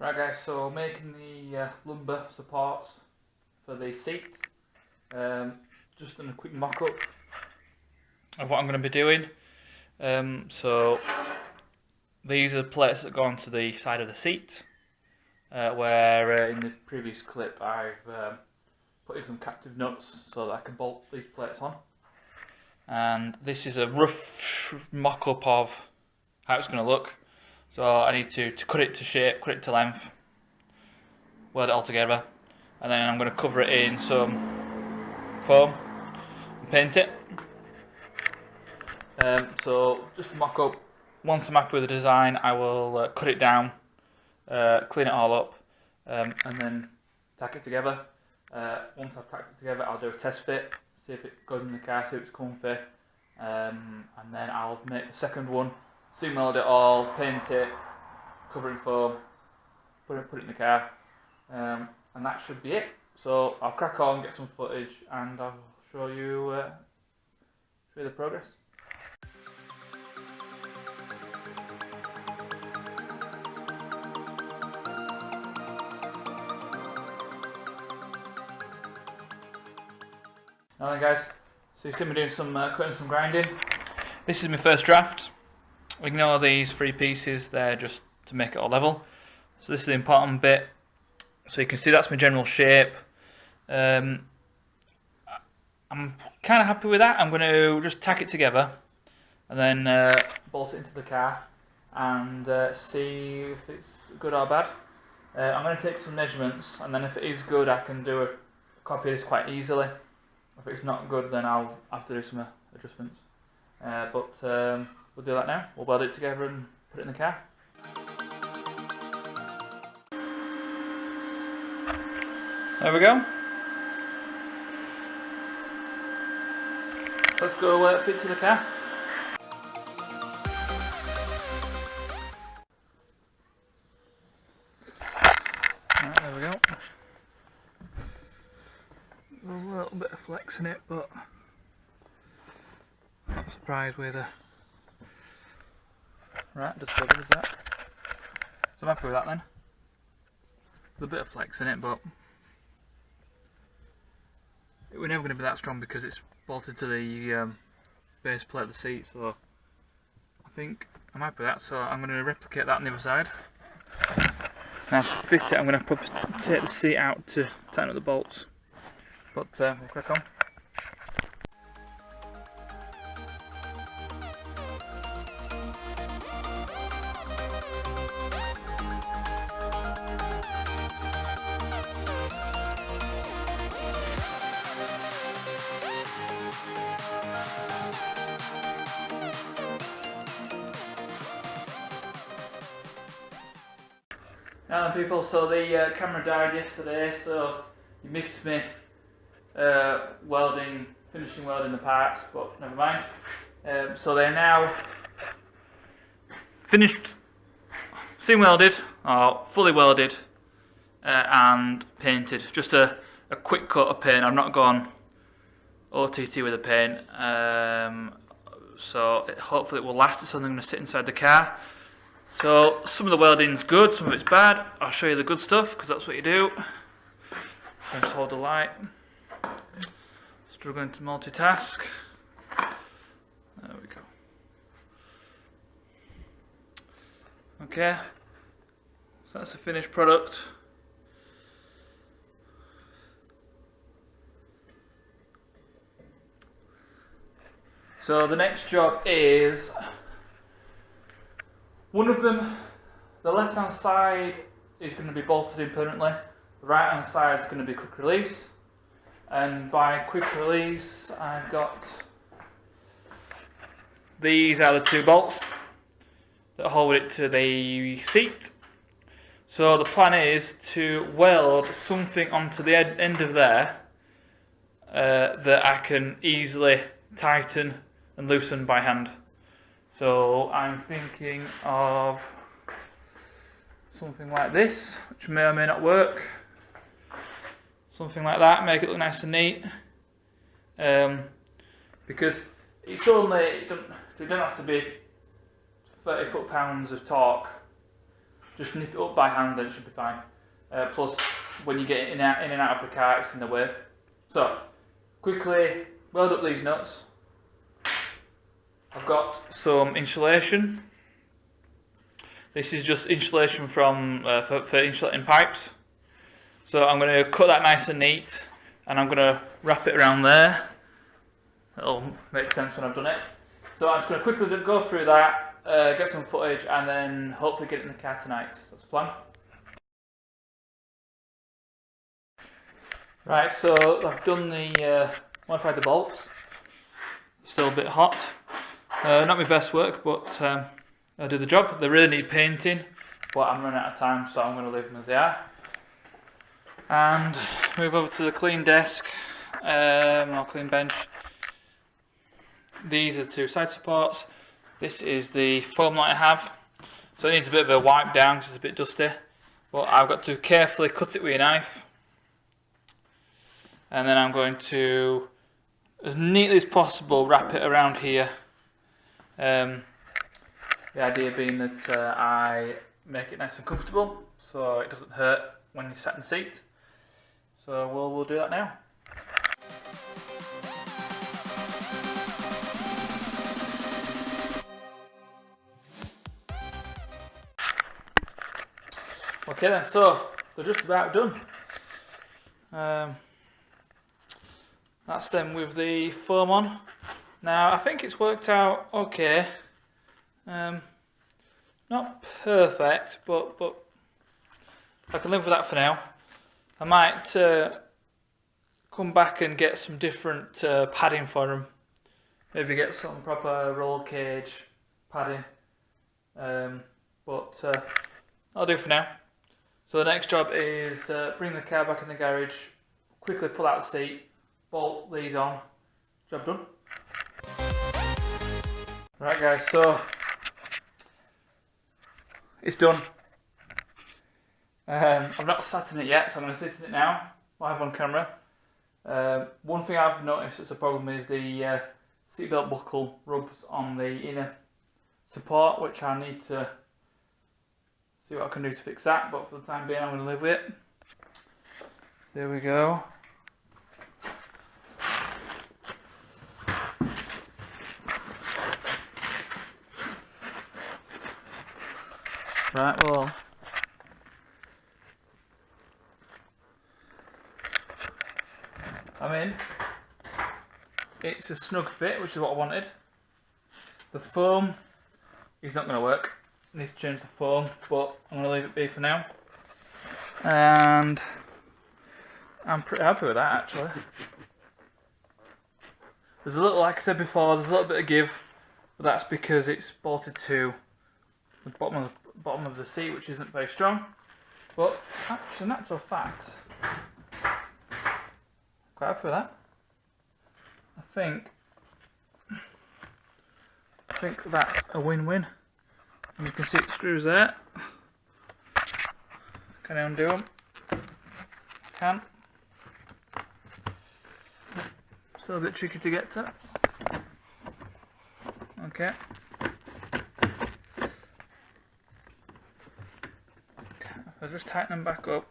Right guys, so making the lumbar supports for the seat. Just done a quick mock-up of what I'm going to be doing. So these are the plates that go onto the side of the seat, where in the previous clip I've put in some captive nuts so that I can bolt these plates on. And this is a rough mock-up of how it's going to look. So I need to cut it to shape, cut it to length, weld it all together, and then I'm going to cover it in some foam and paint it. So just to mock up, once I'm happy with the design, I will cut it down, clean it all up, and then tack it together. Once I've tacked it together, I'll do a test fit, see if it goes in the car, see if it's comfy, and then I'll make the second one, seam weld it all, paint it, cover it in foam, put it in the car, and that should be it. So I'll crack on, get some footage, and I'll show you the progress. Now then guys, so you've seen me doing some cutting, some grinding. This is my first draft. Ignore these three pieces, they're just to make it all level. So this is the important bit. So you can see that's my general shape. I'm kind of happy with that. I'm going to just tack it together and then bolt it into the car and see if it's good or bad. I'm going to take some measurements, and then if it is good I can do a copy of this quite easily. If it's not good, then I'll have to do some adjustments. But we'll do that now. We'll weld it together and put it in the car. There we go. Let's go fit to the car. Right, there we go. A little bit of flex in it, but not surprised with the right, just as good as that. So I'm happy with that then. There's a bit of flex in it, but we're never going to be that strong because it's bolted to the base plate of the seat. So I think I'm happy with that. So I'm going to replicate that on the other side. Now to fit it, I'm going to take the seat out to tighten up the bolts. But we'll crack on. Now then people, so the camera died yesterday, so you missed me finishing welding the parts, but never mind. So they're now finished, seam welded, or fully welded, and painted. Just a quick coat of paint. I've not gone OTT with the paint, so hopefully it will last. It's only going to sit inside the car. So some of the welding's good, some of it's bad. I'll show you the good stuff because that's what you do. Just hold the light. Struggling to multitask. There we go. Okay, so that's the finished product. So the next job is one of them. The left hand side is going to be bolted in permanently. The right hand side is going to be quick release. And by quick release, I've got these are the two bolts that hold it to the seat. So the plan is to weld something onto the end of there that I can easily tighten and loosen by hand. So I'm thinking of something like this, which may or may not work. Something like that, make it look nice and neat. Because it's only, it doesn't have to be 30 foot-pounds of torque just nip it up by hand and it should be fine. Plus, when you get in and out of the car, it's in the way. So, quickly weld up these nuts. I've got some insulation. This is just insulation from for insulating pipes. So I'm going to cut that nice and neat, and I'm going to wrap it around there. It'll make sense when I've done it. So I'm just going to quickly go through that, get some footage, and then hopefully get it in the car tonight. So that's the plan. Right, so I've done the modified the bolts. Still a bit hot. Not my best work, but I'll do the job. They really need painting, but I'm running out of time, so I'm going to leave them as they are. And move over to the clean desk, or clean bench. These are the two side supports. This is the foam light I have. So it needs a bit of a wipe down because it's a bit dusty. But I've got to carefully cut it with a knife. And then I'm going to, as neatly as possible, wrap it around here. The idea being that I make it nice and comfortable so it doesn't hurt when you sat in the seat. So we'll do that now. Okay then, so they're just about done. That's them with the foam on. Now I think it's worked out okay. Not perfect, but I can live with that for now. I might come back and get some different padding for them. Maybe get some proper roll cage padding. But I'll do for now. So the next job is bring the car back in the garage, quickly pull out the seat, bolt these on. Job done. Right guys, so it's done. I've not sat in it yet, so I'm going to sit in it now, live on camera. One thing I've noticed as a problem is the seatbelt buckle rubs on the inner support, which I need to see what I can do to fix that, but for the time being I'm going to live with it. There we go. Right, well, I'm in. It's a snug fit, which is what I wanted. The foam is not going to work. I need to change the foam, but I'm going to leave it be for now. And I'm pretty happy with that actually. There's a little, like I said before, there's a little bit of give, but that's because it's bolted to the bottom of the seat, which isn't very strong. But actually, in actual fact, quite happy with that. I think that's a win-win. And you can see the screws there. Can I undo them? Can. Still a bit tricky to get to. Okay. I'll just tighten them back up.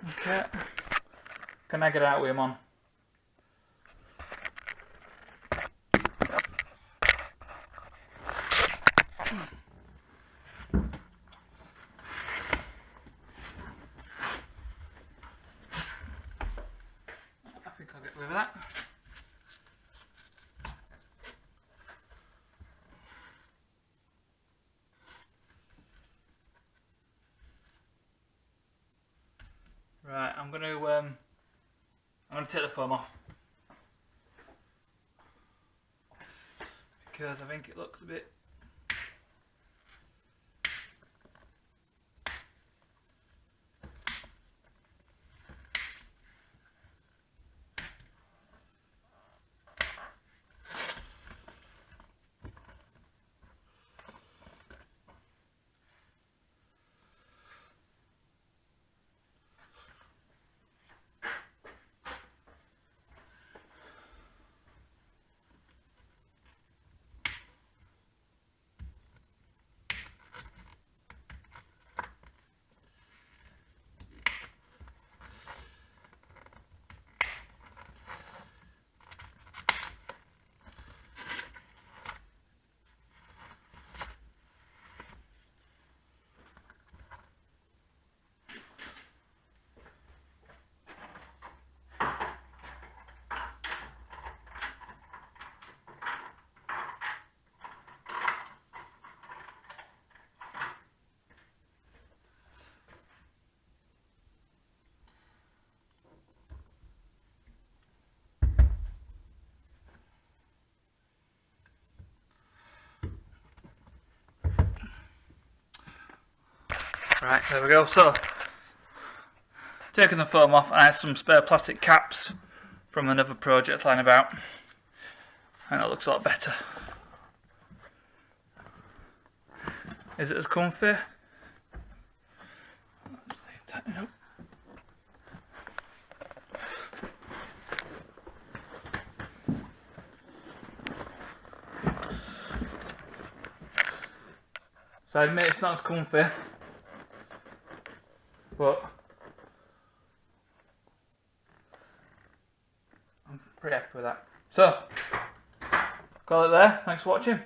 Okay. Can I get out with him on? I think I'll get rid of that. Right, I'm going to take the foam off because I think it looks a bit Right, there we go. So, taking the foam off, I had some spare plastic caps from another project lying about, and it looks a lot better. Is it as comfy? Tighten it up. So I admit it's not as comfy, but I'm pretty happy with that. So, call it there. Thanks for watching.